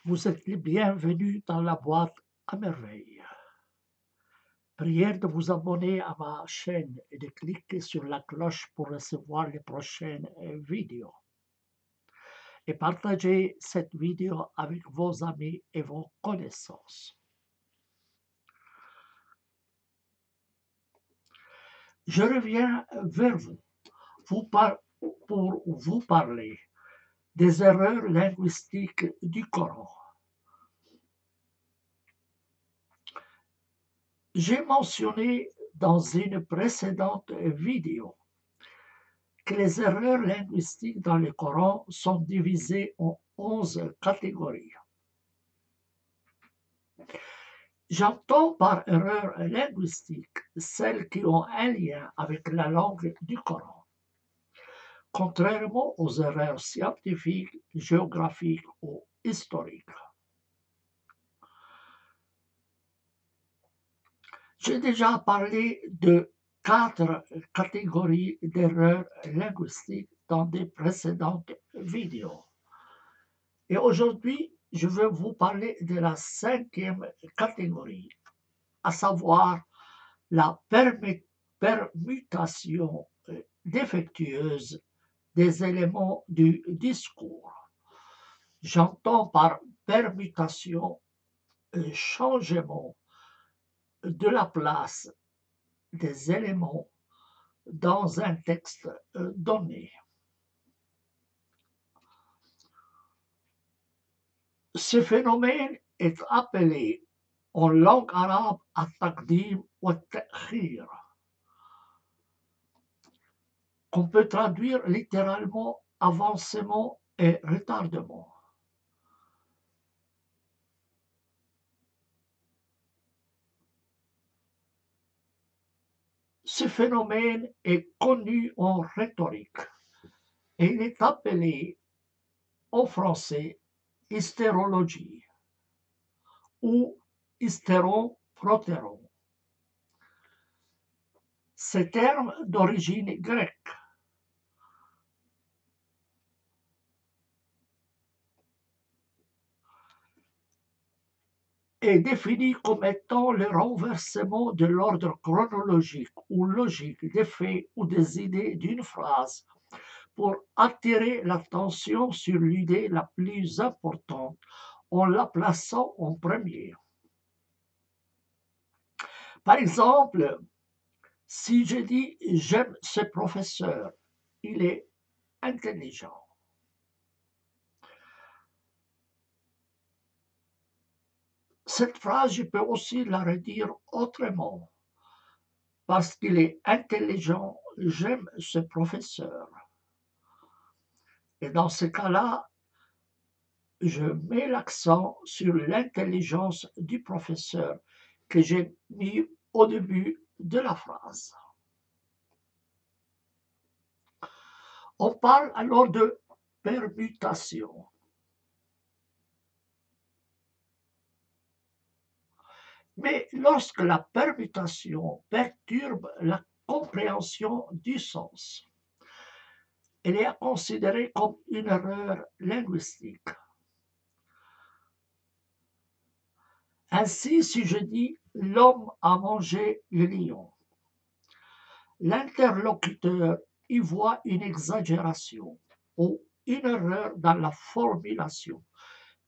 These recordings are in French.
Vous êtes les bienvenus dans la boîte à merveille. Prière de vous abonner à ma chaîne et de cliquer sur la cloche pour recevoir les prochaines vidéos. Et partagez cette vidéo avec vos amis et vos connaissances. Je reviens vers vous, pour vous parler des erreurs linguistiques du Coran. J'ai mentionné dans une précédente vidéo que les erreurs linguistiques dans le Coran sont divisées en 11 catégories. J'entends par erreurs linguistiques celles qui ont un lien avec la langue du Coran, contrairement aux erreurs scientifiques, géographiques ou historiques. J'ai déjà parlé de 4 catégories d'erreurs linguistiques dans des précédentes vidéos. Et aujourd'hui, je vais vous parler de la 5e catégorie, à savoir la permutation défectueuse des éléments du discours. J'entends par permutation changement de la place des éléments dans un texte donné. Ce phénomène est appelé en langue arabe at-taqdim ou at-ta'khir, qu'on peut traduire littéralement avancement et retardement. Ce phénomène est connu en rhétorique et il est appelé en français hystérologie ou hystéron-protéron. Ce terme d'origine grecque est défini comme étant le renversement de l'ordre chronologique ou logique des faits ou des idées d'une phrase pour attirer l'attention sur l'idée la plus importante en la plaçant en premier. Par exemple, si je dis « j'aime ce professeur, il est intelligent », cette phrase, je peux aussi la redire autrement. Parce qu'il est intelligent, j'aime ce professeur. Et dans ce cas-là, je mets l'accent sur l'intelligence du professeur que j'ai mis au début de la phrase. On parle alors de permutation. Mais lorsque la permutation perturbe la compréhension du sens, elle est considérée comme une erreur linguistique. Ainsi, si je dis « l'homme a mangé le lion », l'interlocuteur y voit une exagération ou une erreur dans la formulation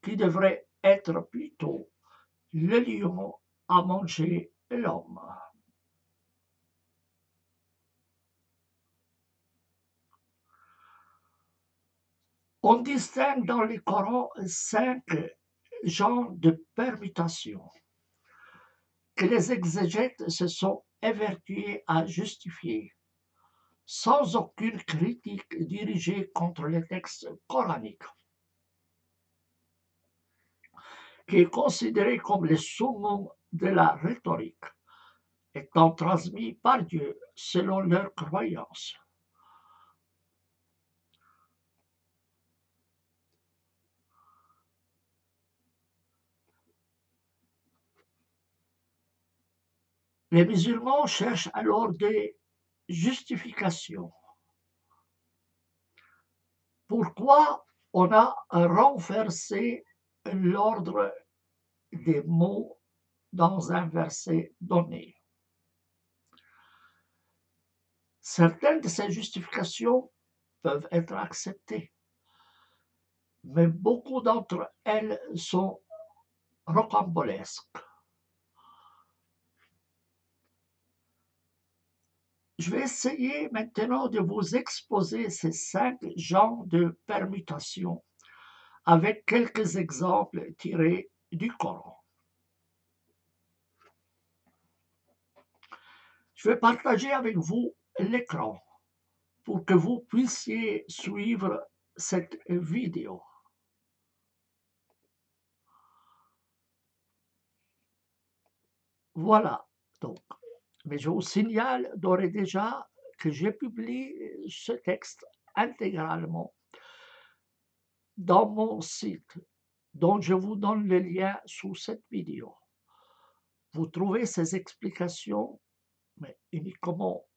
qui devrait être plutôt « le lion a mangé l'homme ». On distingue dans le Coran 5 genres de permutations que les exégètes se sont évertués à justifier, sans aucune critique dirigée contre les textes coraniques, qui est considéré comme le summum de la rhétorique, étant transmis par Dieu selon leurs croyances. Les musulmans cherchent alors des justifications. Pourquoi on a renversé l'ordre des mots dans un verset donné. Certaines de ces justifications peuvent être acceptées, mais beaucoup d'entre elles sont rocambolesques. Je vais essayer maintenant de vous exposer ces 5 genres de permutations avec quelques exemples tirés du Coran. Je vais partager avec vous l'écran pour que vous puissiez suivre cette vidéo. Voilà, donc. Mais je vous signale d'ores et déjà que j'ai publié ce texte intégralement dans mon site, dont je vous donne le lien sous cette vidéo. Vous trouvez ces explications, mais uniquement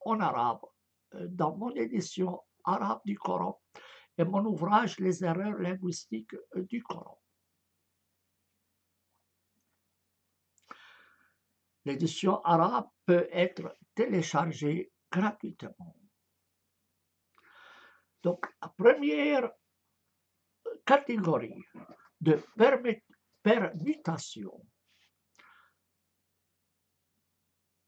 en arabe, dans mon édition arabe du Coran et mon ouvrage Les erreurs linguistiques du Coran. L'édition arabe peut être téléchargée gratuitement. Donc, la première catégorie de permutation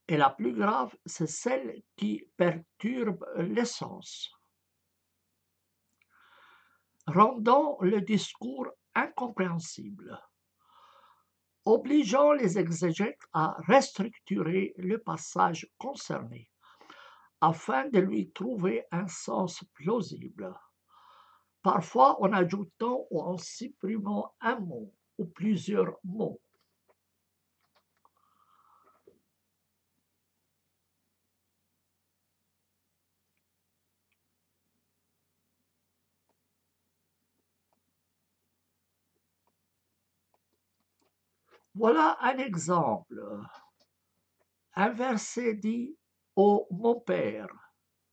et la plus grave, c'est celle qui perturbe l'essence, rendant le discours incompréhensible, obligeant les exégètes à restructurer le passage concerné afin de lui trouver un sens plausible, parfois en ajoutant ou en supprimant un mot ou plusieurs mots. Voilà un exemple. Un verset dit: Ô mon Père,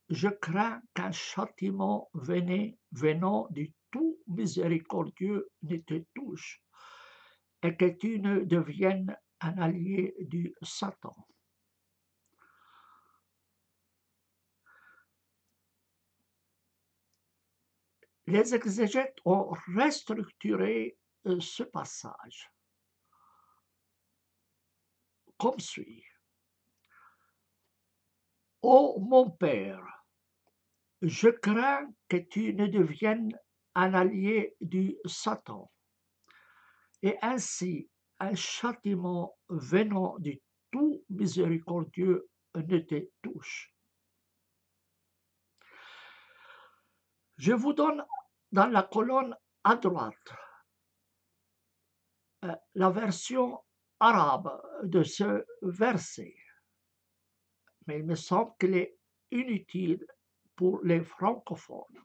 je crains qu'un châtiment venant du tout miséricordieux ne te touche et que tu ne deviennes un allié du Satan. Les exégètes ont restructuré ce passage comme suit. Ô mon Père, je crains que tu ne deviennes un allié du Satan, et ainsi un châtiment venant du tout miséricordieux ne te touche. Je vous donne dans la colonne à droite la version arabe de ce verset, mais il me semble qu'il est inutile pour les francophones.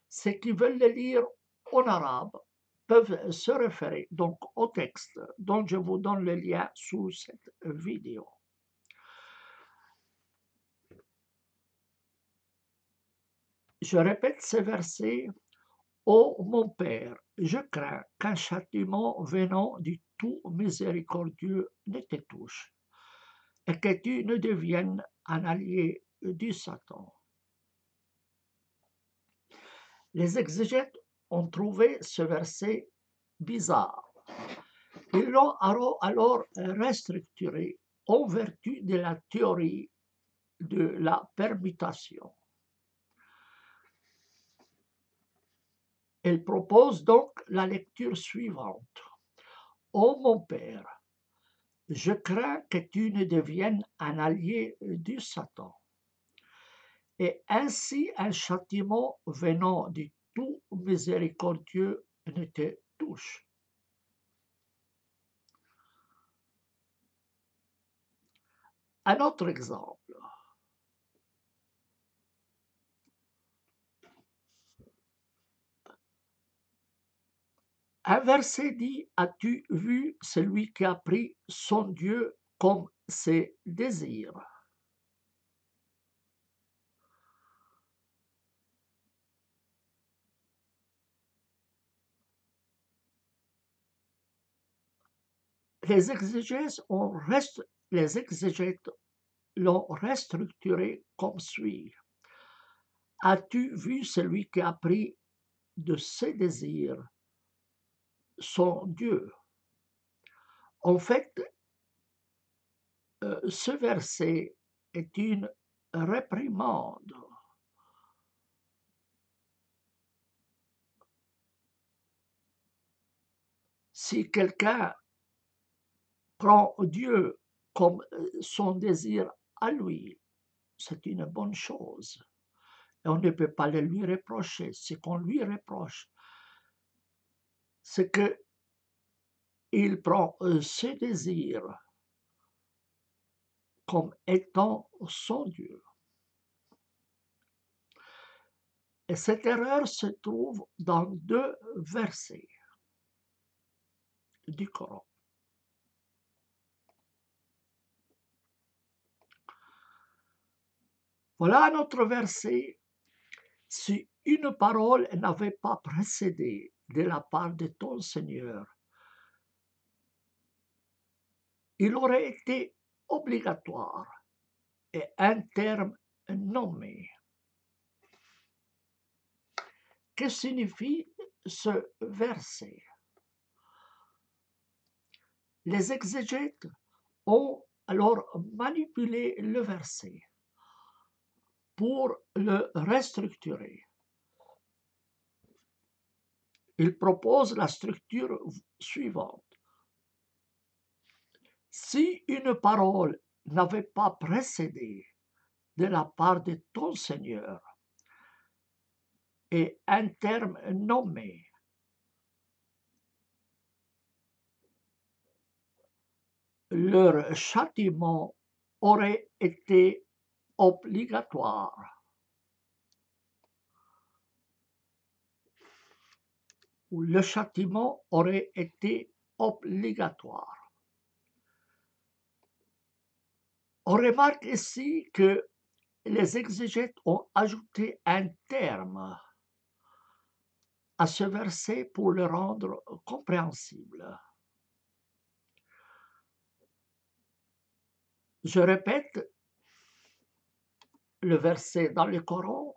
Ceux qui veulent le lire en arabe peuvent se référer donc au texte dont je vous donne le lien sous cette vidéo. Je répète ces versets. Ô mon Père, je crains qu'un châtiment venant du tout miséricordieux ne te touche et que tu ne deviennes un allié du Satan. Les exégètes ont trouvé ce verset bizarre. Ils l'ont alors restructuré en vertu de la théorie de la permutation. Elle propose donc la lecture suivante. Ô mon Père, je crains que tu ne deviennes un allié du Satan, et ainsi un châtiment venant du tout miséricordieux ne te touche. Un autre exemple. Un verset dit: As-tu vu celui qui a pris son Dieu comme ses désirs? Les exégètes l'ont restructuré comme suit. As-tu vu celui qui a pris de ses désirs son Dieu? En fait, ce verset est une réprimande. Si quelqu'un prend Dieu comme son désir à lui, c'est une bonne chose. Et on ne peut pas le lui reprocher. Ce qu'on lui reproche, c'est qu'il prend ses désirs comme étant son Dieu. Et cette erreur se trouve dans 2 versets du Coran. Voilà notre verset. Si une parole n'avait pas précédé de la part de ton Seigneur, il aurait été obligatoire et un terme nommé. Que signifie ce verset? Les exégètes ont alors manipulé le verset pour le restructurer. Ils proposent la structure suivante. Si une parole n'avait pas précédé de la part de ton Seigneur et un terme nommé, leur châtiment aurait été obligatoire. Ou le châtiment aurait été obligatoire. On remarque ici que les exégètes ont ajouté un terme à ce verset pour le rendre compréhensible. Je répète le verset dans le Coran.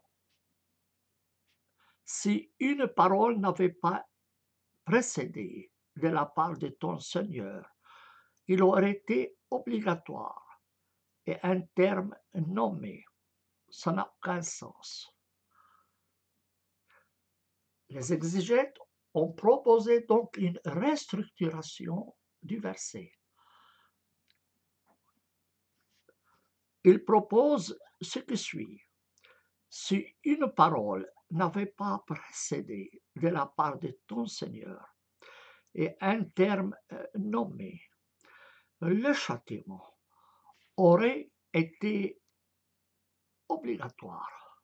Si une parole n'avait pas précédé de la part de ton Seigneur, il aurait été obligatoire et un terme nommé. Ça n'a aucun sens. Les exégètes ont proposé donc une restructuration du verset. Ils proposent ce qui suit. Si une parole n'avait pas précédé de la part de ton Seigneur et un terme nommé, le châtiment aurait été obligatoire.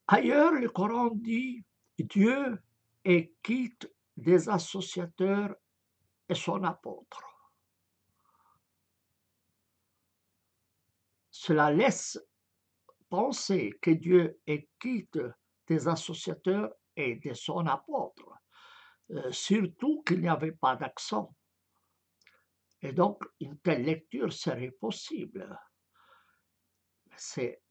Ailleurs, le Coran dit Dieu est quitte des associateurs et son apôtre. Cela laisse penser que Dieu est quitte des associateurs et de son apôtre, surtout qu'il n'y avait pas d'accent. Et donc, une telle lecture serait possible. C'est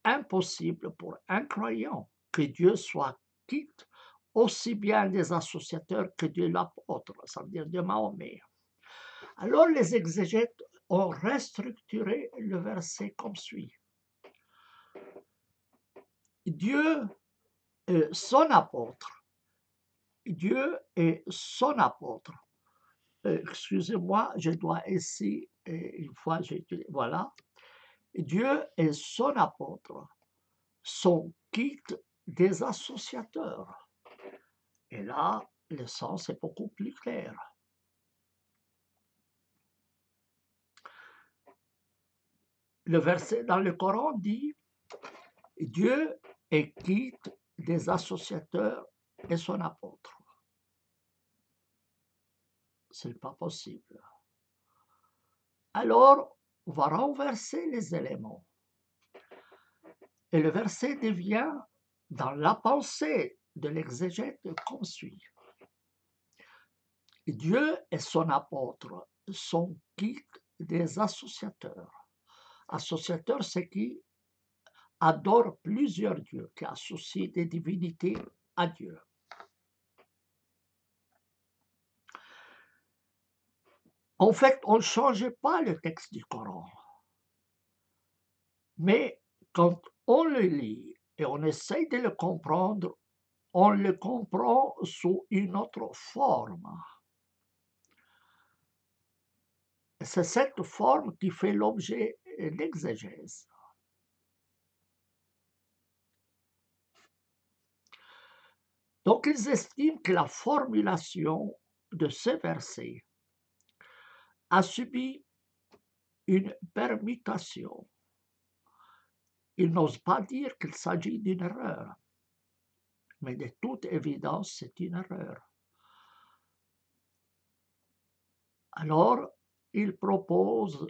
impossible pour un croyant que Dieu soit quitte aussi bien des associateurs que de l'apôtre, ça veut dire de Mahomet. Alors les exégètes ont restructuré le verset comme suit. Dieu est son apôtre. Dieu est son apôtre. Excusez-moi, je dois ici, une fois, voilà. Dieu est son apôtre, son quitte des associateurs. Et là, le sens est beaucoup plus clair. Le verset dans le Coran dit Dieu est quitte des associateurs et son apôtre. Ce n'est pas possible. Alors, on va renverser les éléments. Et le verset devient, dans la pensée de l'exégète, comme suit. Dieu est son apôtre, son guide des associateurs. Associateur, c'est qui adore plusieurs dieux, qui associe des divinités à Dieu. En fait, on ne changeait pas le texte du Coran. Mais quand on le lit et on essaye de le comprendre, on le comprend sous une autre forme. C'est cette forme qui fait l'objet d'exégèse. Donc, ils estiment que la formulation de ce verset a subi une permutation. Ils n'osent pas dire qu'il s'agit d'une erreur, mais de toute évidence, c'est une erreur. Alors, ils proposent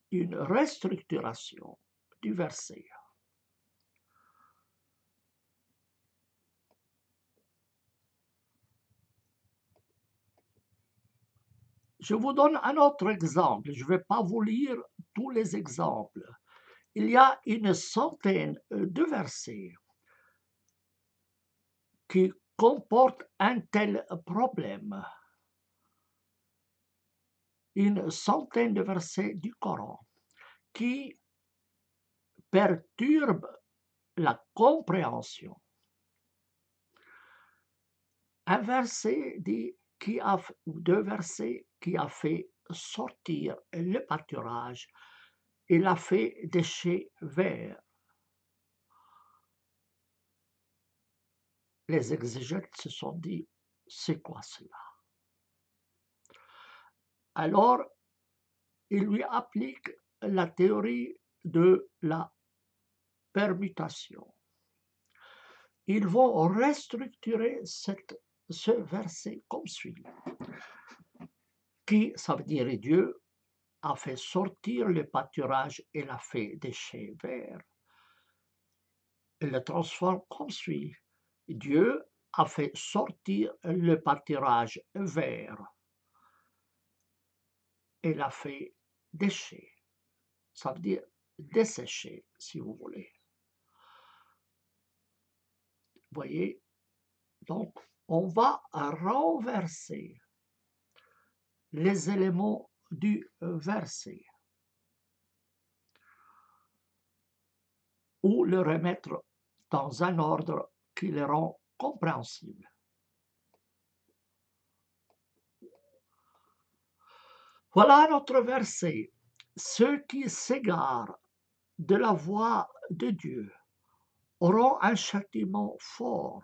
une restructuration du verset. Je vous donne un autre exemple. Je ne vais pas vous lire tous les exemples. Il y a une centaine de versets qui comportent un tel problème. Une centaine de versets du Coran qui perturbent la compréhension. Un verset dit deux versets qui a fait sortir le pâturage et l'a fait déchet vert. Les exégètes se sont dit, c'est quoi cela? Alors, ils lui appliquent la théorie de la permutation. Ils vont restructurer ce verset comme suit. Qui, ça veut dire Dieu, a fait sortir le pâturage et l'a fait déchet vert. Il le transforme comme suit. Dieu a fait sortir le pâturage vert et l'a fait déchet. Ça veut dire dessécher, si vous voulez. Vous voyez, donc on va renverser les éléments du verset ou le remettre dans un ordre qui le rend compréhensible. Voilà notre verset. Ceux qui s'égarent de la voie de Dieu auront un châtiment fort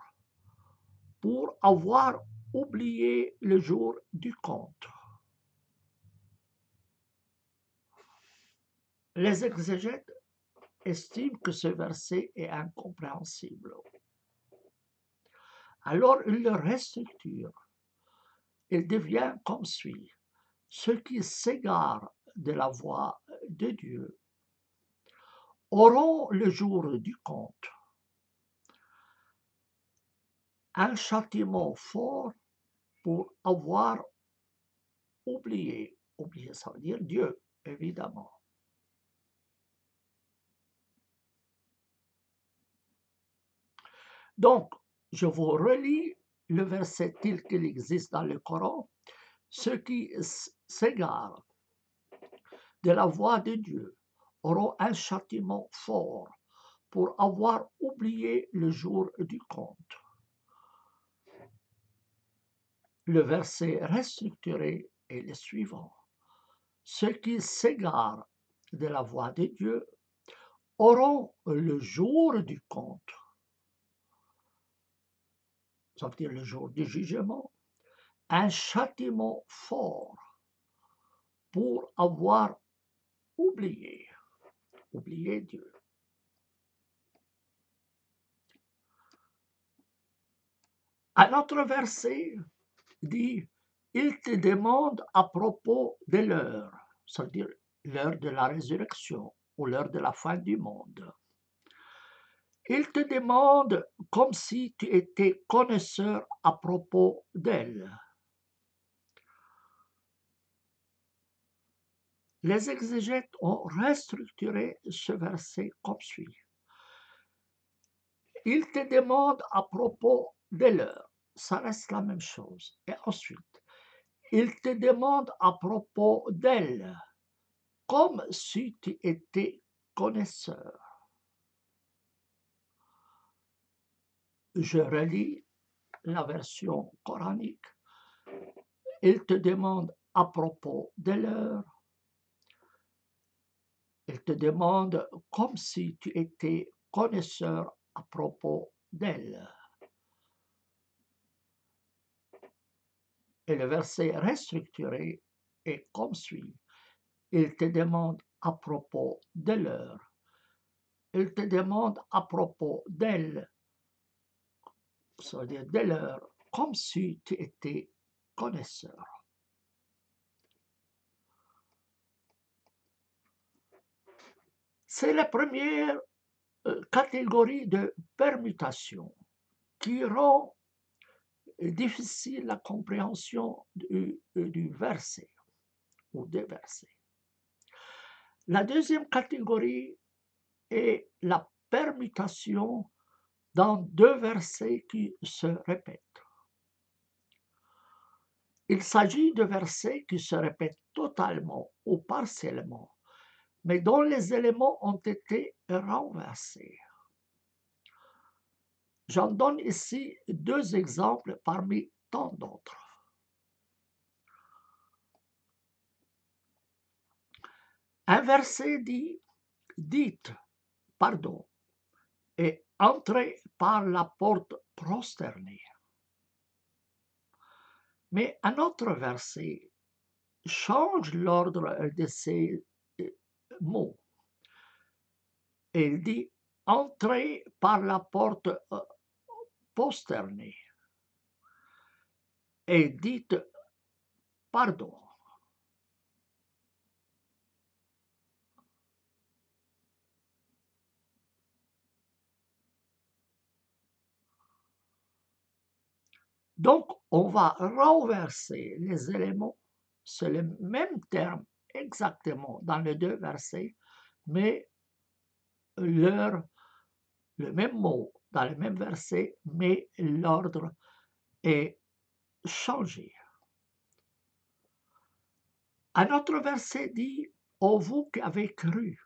pour avoir oublié le jour du compte. Les exégètes estiment que ce verset est incompréhensible. Alors ils le restructurent. Il devient comme suit. Ceux qui s'égarent de la voie de Dieu auront le jour du compte un châtiment fort pour avoir oublié. Oublier, ça veut dire Dieu, évidemment. Donc, je vous relis le verset tel qu'il existe dans le Coran. Ceux qui s'égarent de la voie de Dieu auront un châtiment fort pour avoir oublié le jour du compte. Le verset restructuré est le suivant. Ceux qui s'égarent de la voie de Dieu auront le jour du compte, ça veut dire le jour du jugement, un châtiment fort pour avoir oublié Dieu. Un autre verset dit, il te demande à propos de l'heure, c'est-à-dire l'heure de la résurrection ou l'heure de la fin du monde. Il te demande comme si tu étais connaisseur à propos d'elle. Les exégètes ont restructuré ce verset comme suit. Il te demande à propos de l'heure. Ça reste la même chose. Et ensuite, il te demande à propos d'elle, comme si tu étais connaisseur. Je relis la version coranique. Il te demande à propos de l'heure. Il te demande comme si tu étais connaisseur à propos d'elle. Et le verset restructuré est comme suit. Il te demande à propos de l'heure. Il te demande à propos d'elle, c'est-à-dire de l'heure, comme si tu étais connaisseur. C'est la première catégorie de permutation qui rend difficile la compréhension du verset ou des versets. La deuxième catégorie est la permutation dans deux versets qui se répètent. Il s'agit de versets qui se répètent totalement ou partiellement, mais dont les éléments ont été renversés. J'en donne ici deux exemples parmi tant d'autres. Un verset dit « dites pardon » et « entrez par la porte prosternée ». Mais un autre verset change l'ordre de ces mots. Et il dit « entrez par la porte posternée » et dites pardon. Donc, on va renverser les éléments, c'est le même terme exactement dans les deux versets, mais le même mot dans le même verset, mais l'ordre est changé. Un autre verset dit « Ô vous qui avez cru,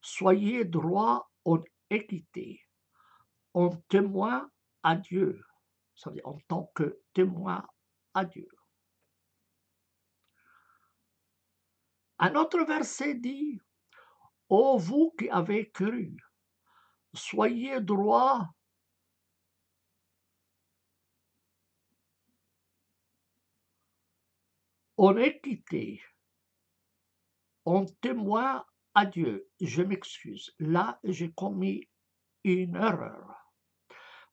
soyez droits en équité, en témoin à Dieu. » Ça veut dire en tant que témoin à Dieu. Un autre verset dit « Ô vous qui avez cru, soyez droits en équité, en témoin à Dieu. » Je m'excuse, là j'ai commis une erreur.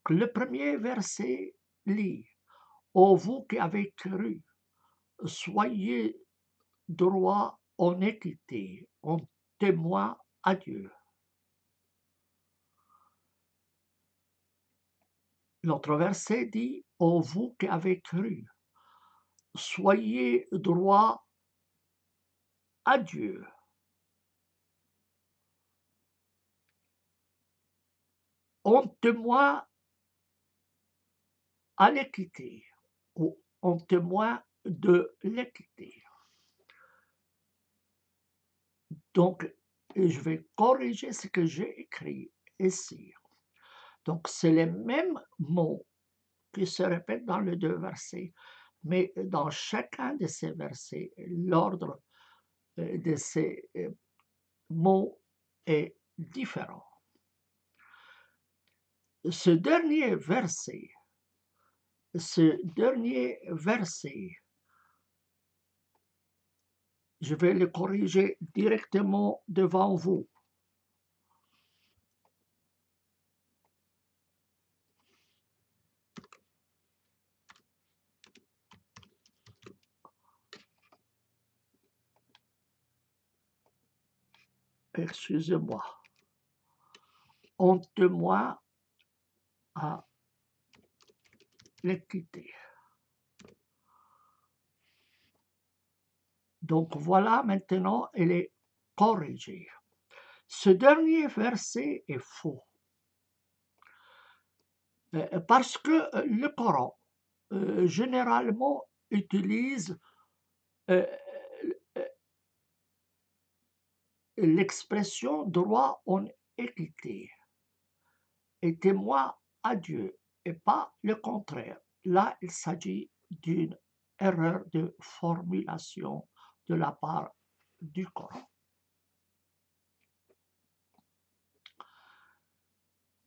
Le premier verset lit « Ô vous qui avez cru, soyez droits en équité, en témoin à Dieu. » L'autre verset dit « Ô vous qui avez cru, soyez droits à Dieu. » En témoin à l'équité ou en témoin de l'équité. Donc, je vais corriger ce que j'ai écrit ici. Donc, c'est les mêmes mots qui se répètent dans les deux versets, mais dans chacun de ces versets, l'ordre de ces mots est différent. Ce dernier verset, je vais le corriger directement devant vous. excusez-moi, honte-moi à l'équité. Donc voilà, maintenant, elle est corrigée. Ce dernier verset est faux, parce que le Coran généralement utilise l'expression droit en équité et témoin à Dieu, et pas le contraire. Là, il s'agit d'une erreur de formulation de la part du Coran.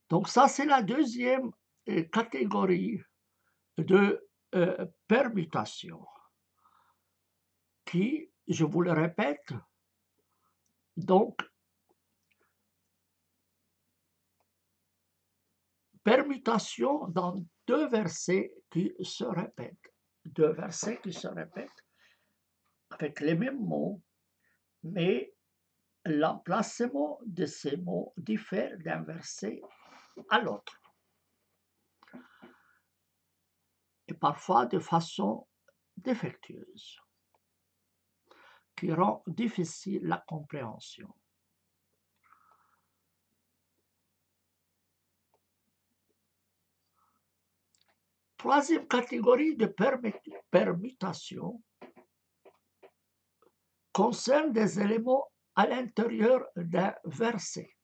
Donc ça, c'est la deuxième catégorie de permutation qui, je vous le répète, donc permutation dans deux versets qui se répètent. Deux versets qui se répètent avec les mêmes mots, mais l'emplacement de ces mots diffère d'un verset à l'autre, et parfois de façon défectueuse, qui rend difficile la compréhension. Troisième catégorie de permutation concerne des éléments à l'intérieur d'un verset.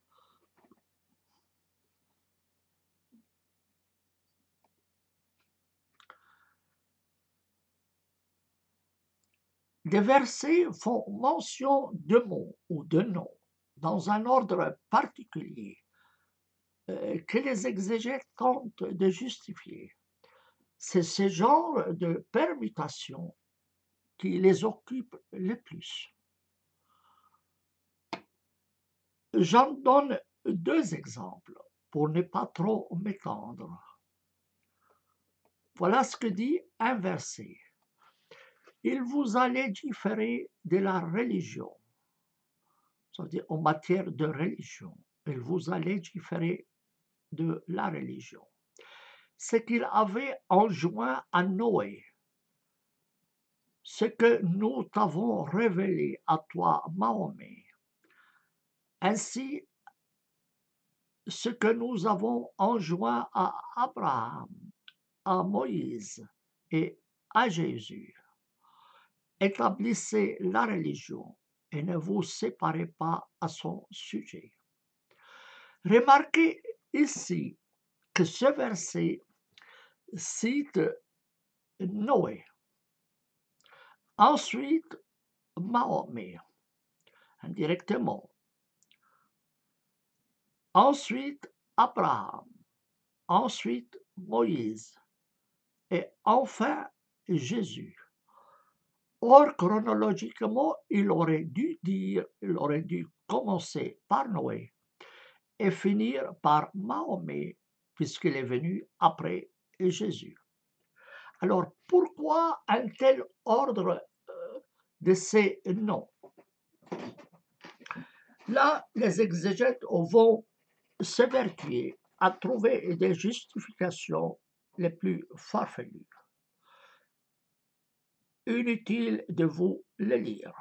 Des versets font mention de mots ou de noms dans un ordre particulier que les exégètes tentent de justifier. C'est ce genre de permutation qui les occupe le plus. J'en donne deux exemples pour ne pas trop m'étendre. Voilà ce que dit un verset. Il vous a légiféré de la religion, c'est-à-dire en matière de religion. Il vous a légiféré de la religion. C'est qu'il avait enjoint à Noé ce que nous t'avons révélé à toi, Mahomet. Ainsi, ce que nous avons enjoint à Abraham, à Moïse et à Jésus. Établissez la religion et ne vous séparez pas à son sujet. Remarquez ici que ce verset cite Noé, ensuite Mahomet, indirectement, ensuite Abraham, ensuite Moïse et enfin Jésus. Or, chronologiquement, il aurait dû commencer par Noé et finir par Mahomet, puisqu'il est venu après Jésus. Alors, pourquoi un tel ordre de ces noms? Là, les exégètes vont s'évertuer à trouver des justifications les plus farfelues. Inutile de vous les lire.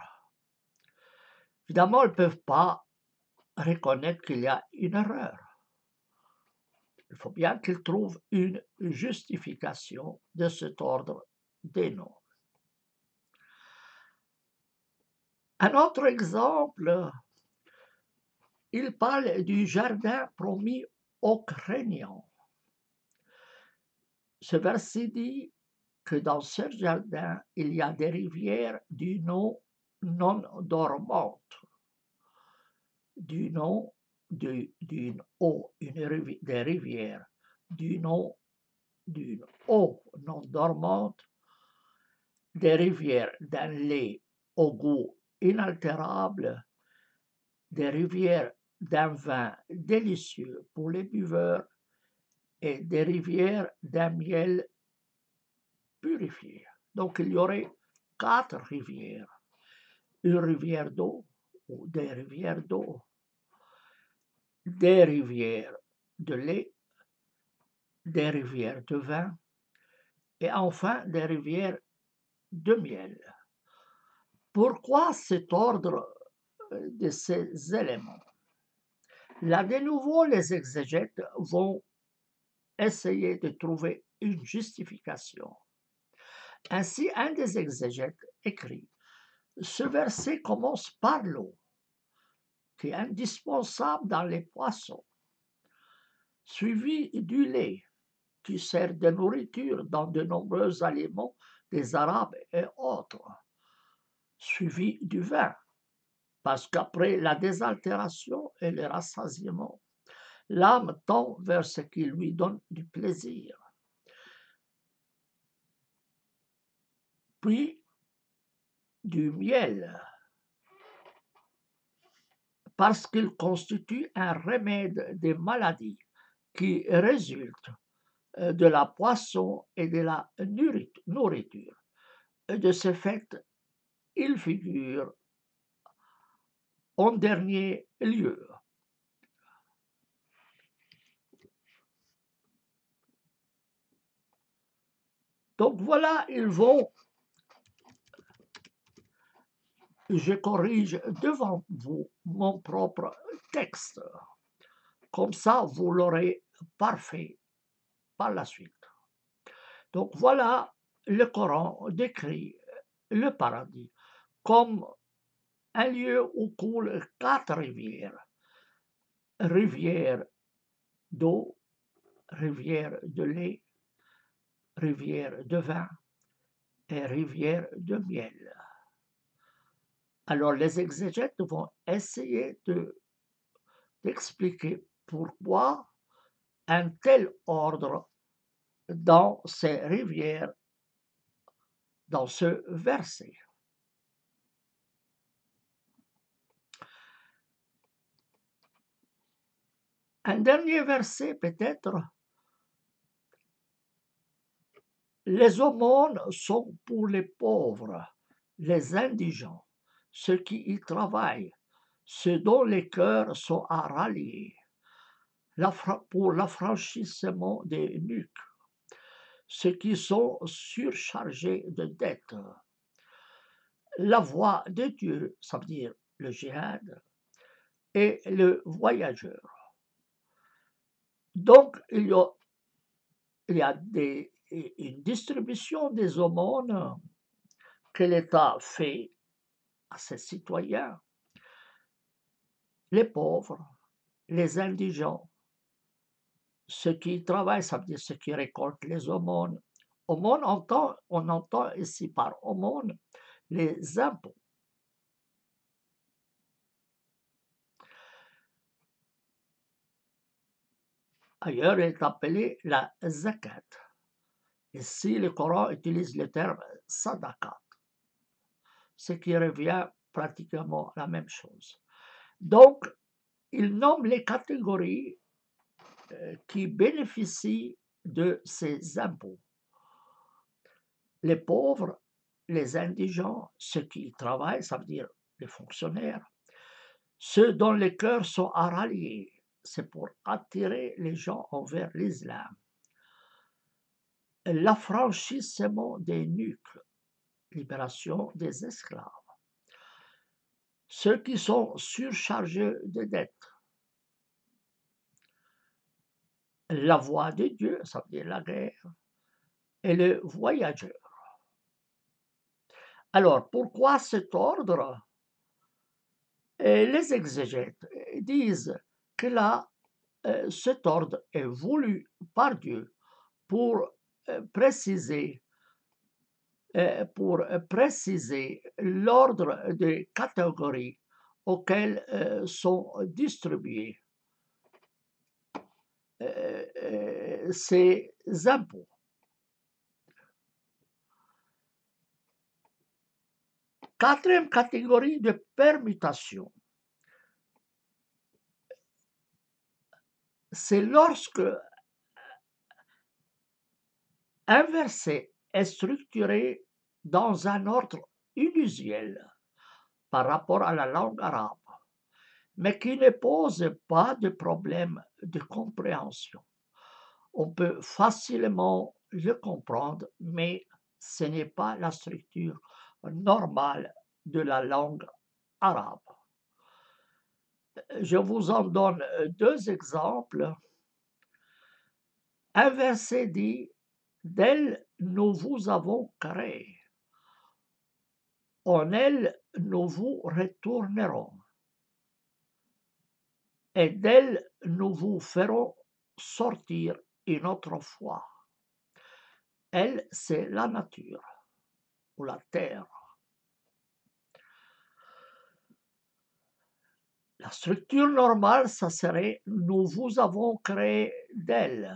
Évidemment, ils ne peuvent pas reconnaître qu'il y a une erreur. Il faut bien qu'ils trouvent une justification de cet ordre des noms. Un autre exemple, il parle du jardin promis aux craignants. Ce verset dit que dans ce jardin, il y a des rivières du nom non dormantes, du nom d'une eau, des rivières, du nom d'une eau non dormante, des rivières d'un lait au goût inaltérable, des rivières d'un vin délicieux pour les buveurs et des rivières d'un miel purifié. Donc il y aurait 4 rivières, une rivière d'eau ou des rivières d'eau des rivières de lait, des rivières de vin et enfin des rivières de miel. Pourquoi cet ordre de ces éléments? Là, de nouveau, les exégètes vont essayer de trouver une justification. Ainsi, un des exégètes écrit: ce verset commence par l'eau, qui est indispensable dans les poissons, suivi du lait, qui sert de nourriture dans de nombreux aliments des Arabes et autres, suivi du vin, parce qu'après la désaltération et le rassasiement, l'âme tend vers ce qui lui donne du plaisir. Puis du miel, parce qu'il constitue un remède des maladies qui résultent de la poisson et de la nourriture. Et de ce fait, il figure en dernier lieu. Donc voilà, ils vont, je corrige devant vous mon propre texte. Comme ça, vous l'aurez parfait par la suite. Donc voilà, le Coran décrit le paradis comme un lieu où coulent 4 rivières. Rivière d'eau, rivière de lait, rivière de vin et rivière de miel. Alors les exégètes vont essayer d'expliquer pourquoi un tel ordre dans ces rivières, dans ce verset. Un dernier verset peut-être. Les aumônes sont pour les pauvres, les indigents, ceux qui y travaillent, ceux dont les cœurs sont à rallier, pour l'affranchissement des nuques, ceux qui sont surchargés de dettes. La voie de Dieu, ça veut dire le djihad, et le voyageur. Donc, il y a une distribution des aumônes que l'État fait à ses citoyens, les pauvres, les indigents, ceux qui travaillent, ça veut dire ceux qui récoltent les aumônes. Aumône, on entend ici par aumône les impôts. Ailleurs, elle est appelée la zakat. Ici, le Coran utilise le terme sadakat, ce qui revient pratiquement à la même chose. Donc, il nomme les catégories qui bénéficient de ces impôts. Les pauvres, les indigents, ceux qui y travaillent, ça veut dire les fonctionnaires, ceux dont les cœurs sont à rallier, c'est pour attirer les gens envers l'islam. L'affranchissement des nuques, libération des esclaves. Ceux qui sont surchargés de dettes. La voie de Dieu, ça veut dire la guerre, et le voyageur. Alors, pourquoi cet ordre? Et les exégètes disent que là, cet ordre est voulu par Dieu pour préciser l'ordre des catégories auxquelles sont distribués ces impôts. Quatrième catégorie de permutation, c'est lorsque un verset est structuré dans un ordre inusuel par rapport à la langue arabe, mais qui ne pose pas de problème de compréhension. On peut facilement le comprendre, mais ce n'est pas la structure normale de la langue arabe. Je vous en donne deux exemples. Un verset dit: d'elle nous vous avons créé, en elle nous vous retournerons, et d'elle nous vous ferons sortir une autre fois. Elle, c'est la nature ou la terre. La structure normale, ça serait: nous vous avons créé d'elle,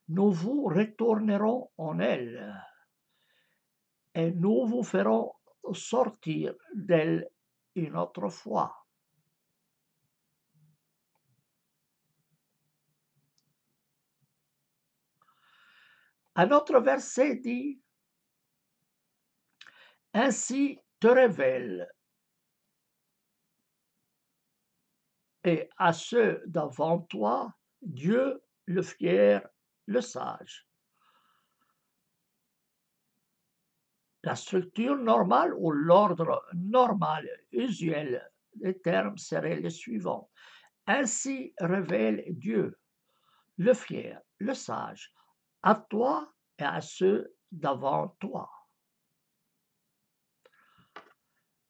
nous vous retournerons en elle, et nous vous ferons sortir d'elle une autre fois. Un autre verset dit: ainsi te révèle, et à ceux d'avant toi, Dieu le fier, le sage. La structure normale ou l'ordre normal usuel des termes serait le suivant: ainsi révèle Dieu, le fier, le sage, à toi et à ceux d'avant toi.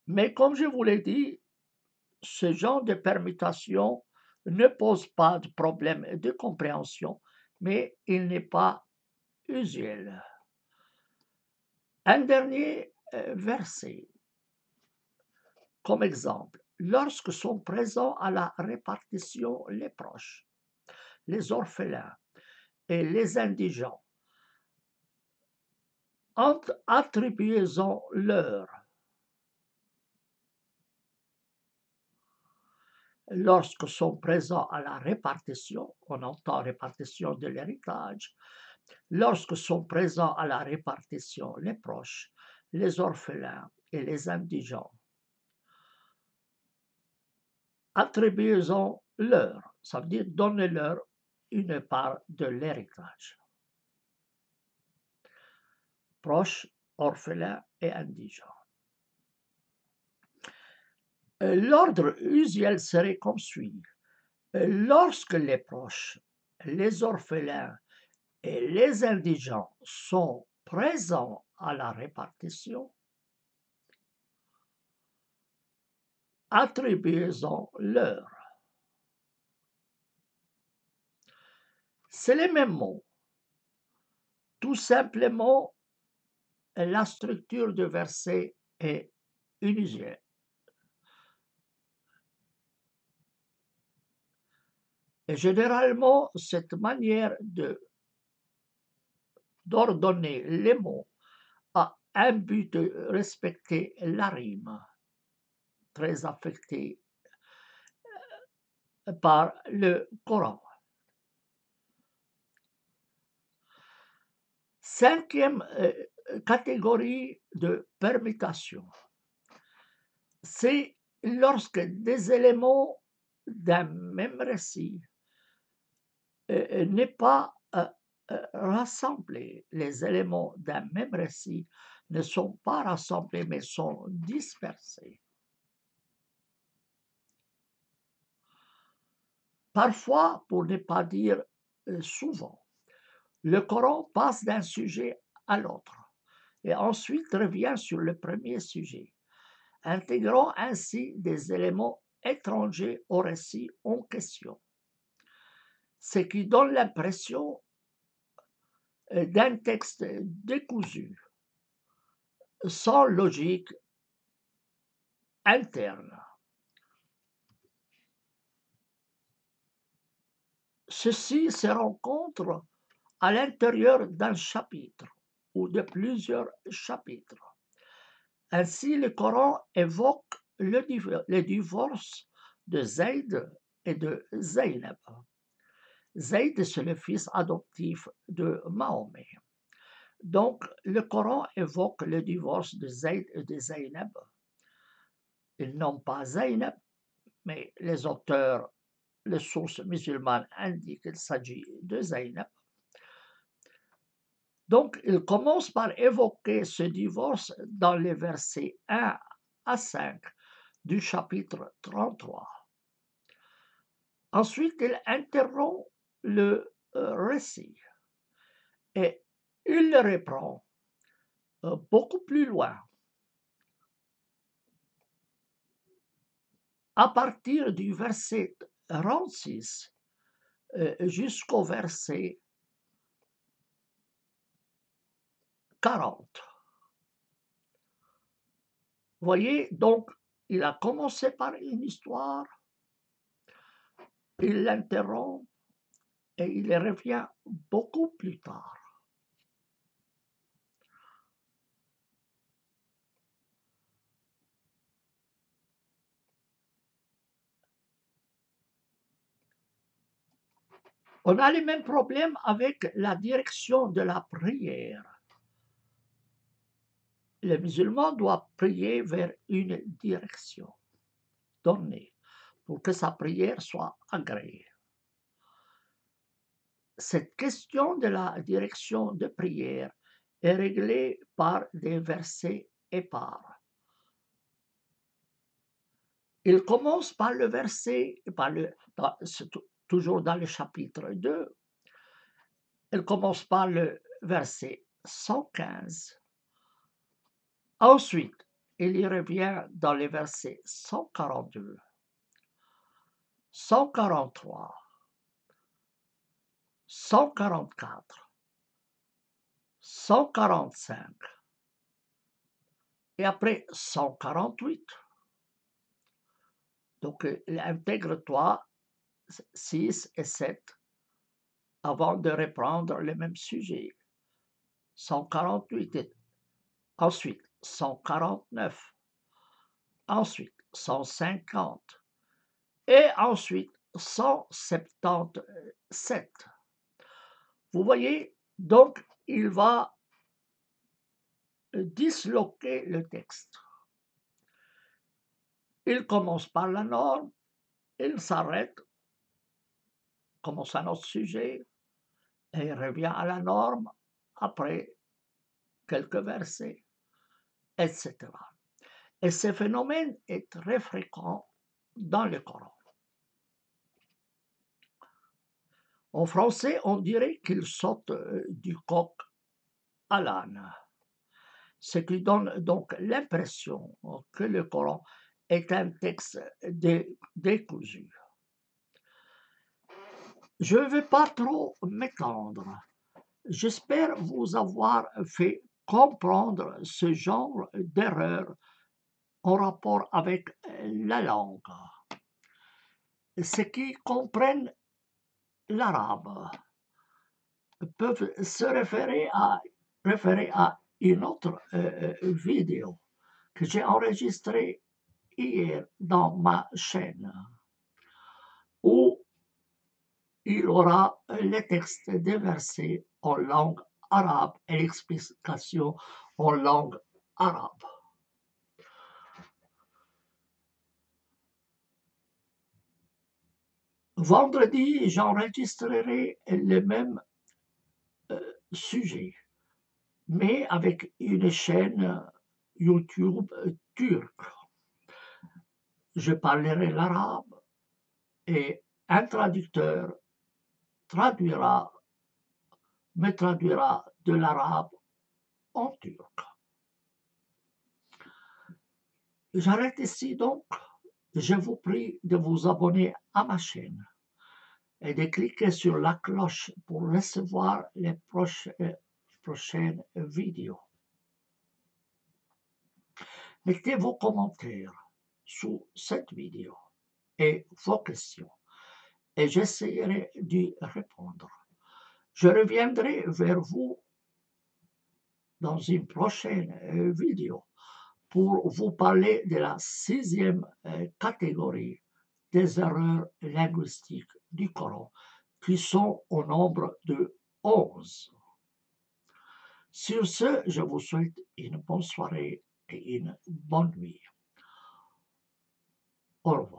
Mais comme je vous l'ai dit, ce genre de permutation ne pose pas de problème de compréhension, mais il n'est pas usuel. Un dernier verset, comme exemple: lorsque sont présents à la répartition les proches, les orphelins et les indigents, attribuez-en-leur. Lorsque sont présents à la répartition, on entend répartition de l'héritage, lorsque sont présents à la répartition les proches, les orphelins et les indigents, attribuez-en-leur, ça veut dire donnez-leur une part de l'héritage. Proches, orphelins et indigents. L'ordre usuel serait comme suit: lorsque les proches, les orphelins et les indigents sont présents à la répartition, attribuez-en-leur. C'est les mêmes mots. Tout simplement, la structure du verset est inusuelle. Et généralement, cette manière d'ordonner les mots a un but de respecter la rime, très affectée par le Coran. Cinquième catégorie de permutation, c'est lorsque des éléments d'un même récit n'est pas rassemblés. Les éléments d'un même récit ne sont pas rassemblés mais sont dispersés. Parfois, pour ne pas dire souvent, le Coran passe d'un sujet à l'autre et ensuite revient sur le premier sujet, intégrant ainsi des éléments étrangers au récit en question, ce qui donne l'impression d'un texte décousu, sans logique interne. Ceci se rencontre à l'intérieur d'un chapitre ou de plusieurs chapitres. Ainsi, le Coran évoque le divorce de Zayd et de Zaynab. Zayd, c'est le fils adoptif de Mahomet. Donc, le Coran évoque le divorce de Zayd et de Zaynab. Ils n'ont pas Zaynab, mais les auteurs, les sources musulmanes indiquent qu'il s'agit de Zaynab. Donc, il commence par évoquer ce divorce dans les versets 1 à 5 du chapitre 33. Ensuite, il interrompt le récit et il le reprend beaucoup plus loin. À partir du verset 36 jusqu'au verset 40. Vous voyez, donc, il a commencé par une histoire, il l'interrompt et il revient beaucoup plus tard. On a les mêmes problèmes avec la direction de la prière. Le musulman doit prier vers une direction donnée pour que sa prière soit agréée. Cette question de la direction de prière est réglée par des versets épars. Il commence par le verset, toujours dans le chapitre 2, il commence par le verset 115. Ensuite, il y revient dans les versets 142, 143, 144, 145 et après 148. Donc, il intègre 3, 6 et 7 avant de reprendre le même sujet. 148, ensuite 149, ensuite 150 et ensuite 177. Vous voyez, donc il va disloquer le texte. Il commence par la norme, il s'arrête, commence un autre sujet, et il revient à la norme après quelques versets, etc. Et ce phénomène est très fréquent dans le Coran. En français, on dirait qu'il saute du coq à l'âne, ce qui donne donc l'impression que le Coran est un texte décousu. Je ne vais pas trop m'étendre. J'espère vous avoir fait comprendre ce genre d'erreur en rapport avec la langue. Ceux qui comprennent l'arabe peuvent se référer à une autre vidéo que j'ai enregistrée hier dans ma chaîne, où il y aura les textes des versets en langue arabe et l'explication en langue arabe. Vendredi, j'enregistrerai le même sujet, mais avec une chaîne YouTube turque. Je parlerai l'arabe et un traducteur me traduira de l'arabe en turc. J'arrête ici donc. Je vous prie de vous abonner à ma chaîne et de cliquer sur la cloche pour recevoir les prochaines vidéos. Mettez vos commentaires sous cette vidéo et vos questions et j'essaierai d'y répondre. Je reviendrai vers vous dans une prochaine vidéo pour vous parler de la 6e catégorie des erreurs linguistiques du Coran, qui sont au nombre de 11. Sur ce, je vous souhaite une bonne soirée et une bonne nuit. Au revoir.